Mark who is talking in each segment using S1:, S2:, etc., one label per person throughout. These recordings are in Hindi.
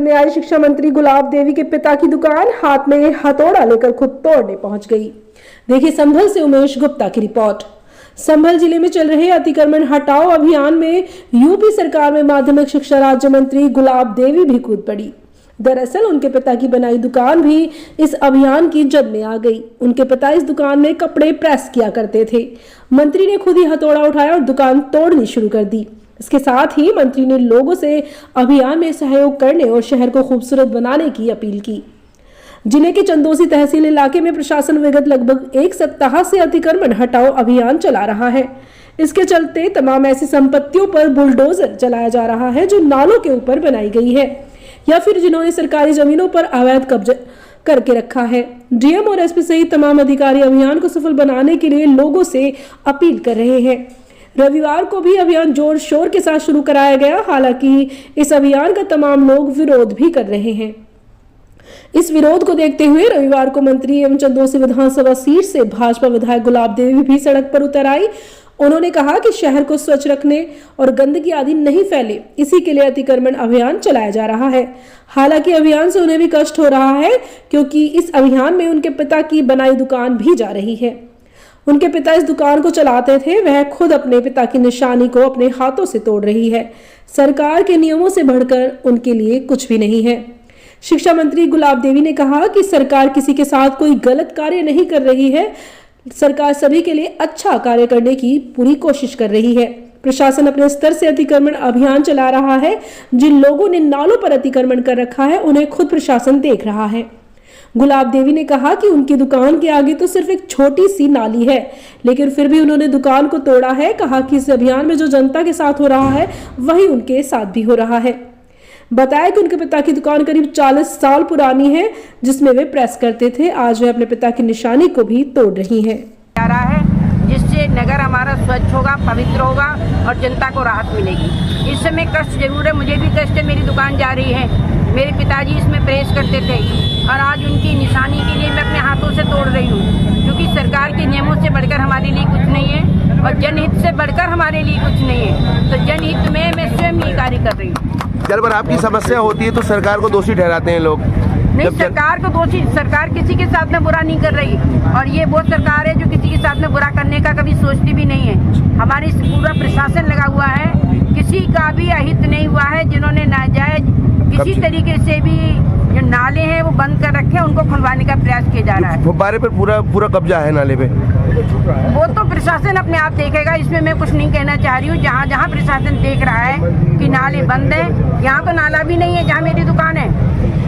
S1: में आई शिक्षा मंत्री गुलाब देवी के पिता की दुकान हाथ में हथौड़ा लेकर खुद तोड़ने पहुंच गई। देखिए संभल से उमेश गुप्ता की रिपोर्ट। संभल जिले में चल रहे अतिक्रमण हटाओ अभियान में यूपी सरकार में माध्यमिक शिक्षा राज्य मंत्री गुलाब देवी भी कूद पड़ी। दरअसल उनके पिता की बनाई दुकान भी इस अभियान की जद में आ गई। उनके पिता इस दुकान में कपड़े प्रेस किया करते थे। मंत्री ने खुद ही हथौड़ा उठाया और दुकान तोड़नी शुरू कर दी। इसके साथ ही मंत्री ने लोगों से अभियान में सहयोग करने और शहर को खूबसूरत बनाने की अपील की। जिले के चंदोसी तहसील इलाके में प्रशासन विगत लगभग एक सप्ताह से अतिक्रमण हटाओ अभियान चला रहा है। इसके चलते तमाम ऐसी संपत्तियों पर बुलडोजर चलाया जा रहा है जो नालों के ऊपर बनाई गई है या फिर जिन्होंने सरकारी जमीनों पर अवैध कब्जा करके रखा है। डीएम और एसपी सहित तमाम अधिकारी अभियान को सफल बनाने के लिए लोगों से अपील कर रहे हैं। रविवार को भी अभियान जोर शोर के साथ शुरू कराया गया। हालांकि इस अभियान का तमाम लोग विरोध भी कर रहे हैं। इस विरोध को देखते हुए रविवार को मंत्री एवं चंदोसी विधानसभा सीट से भाजपा विधायक गुलाब देवी भी सड़क पर उतर आई। उन्होंने कहा कि शहर को स्वच्छ रखने और गंदगी आदि नहीं फैले, इसी के लिए अतिक्रमण अभियान चलाया जा रहा है। हालांकि अभियान से उन्हें भी कष्ट हो रहा है क्योंकि इस अभियान में उनके पिता की बनाई दुकान भी जा रही है। उनके पिता इस दुकान को चलाते थे, वह खुद अपने पिता की निशानी को अपने हाथों से तोड़ रही है। सरकार के नियमों से बढ़कर उनके लिए कुछ भी नहीं है। शिक्षा मंत्री गुलाब देवी ने कहा कि सरकार किसी के साथ कोई गलत कार्य नहीं कर रही है। सरकार सभी के लिए अच्छा कार्य करने की पूरी कोशिश कर रही है। प्रशासन अपने स्तर से अतिक्रमण अभियान चला रहा है। जिन लोगों ने नालों पर अतिक्रमण कर रखा है उन्हें खुद प्रशासन देख रहा है। गुलाब देवी ने कहा कि उनकी दुकान के आगे तो सिर्फ एक छोटी सी नाली है, लेकिन फिर भी उन्होंने दुकान को तोड़ा है। कहा कि इस अभियान में जो जनता के साथ हो रहा है वही उनके साथ भी हो रहा है। बताया कि उनके पिता की दुकान करीब 40 साल पुरानी है जिसमें वे प्रेस करते थे। आज वे अपने पिता की निशानी को भी तोड़ रही हैं।
S2: जिससे नगर हमारा स्वच्छ होगा, पवित्र होगा और जनता को राहत मिलेगी। इस समय कष्ट जरूर है, मुझे भी कष्ट है। मेरी दुकान जा रही है, मेरे पिताजी इसमें प्रेस करते थे और आज उनकी निशानी के लिए मैं अपने हाथों से तोड़ रही हूँ, क्योंकि सरकार के नियमों से बढ़कर हमारे लिए कुछ नहीं है और जनहित से बढ़कर हमारे लिए कुछ नहीं है। तो जनहित में मैं स्वयं ये कार्य कर रही हूँ।
S3: जब आपकी समस्या होती है तो सरकार को दोषी ठहराते हैं लोग।
S2: नहीं, सरकार को दोषी, सरकार किसी के साथ में बुरा नहीं कर रही और ये वो सरकार है जो किसी के साथ में बुरा करने का कभी सोचती भी नहीं है। हमारी पूरा प्रशासन लगा हुआ है, किसी का भी अहित नहीं हुआ है। जिन्होंने नाजायज किसी तरीके से भी जो नाले हैं वो बंद कर रखे हैं उनको खुलवाने का प्रयास किया जा रहा है।
S3: फुब्बारे पर पूरा कब्जा है नाले पे।
S2: वो तो प्रशासन अपने आप देखेगा, इसमें मैं कुछ नहीं कहना चाह रही हूँ। जहाँ जहाँ प्रशासन देख रहा है कि नाले बंद है, यहाँ तो नाला भी नहीं है जहाँ मेरी दुकान है,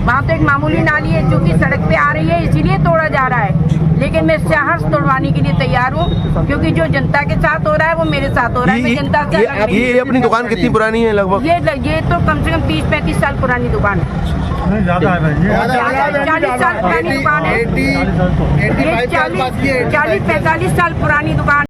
S2: वहाँ तो एक मामूली नाली है जो कि सड़क पे आ रही है, इसीलिए तोड़ा जा रहा है। लेकिन मैं सहर्ष तोड़वाने के लिए तैयार हूँ, क्योंकि जो जनता के साथ हो रहा है वो मेरे साथ हो रहा है। मैं जनता से
S3: ये अपनी दुकान कितनी पुरानी है? लगभग
S2: ये तो कम से कम 30-35 साल पुरानी दुकान है।
S4: ज़्यादा है भाई,
S2: 40 साल पुरानी दुकान है। 40-45 साल पुरानी दुकान।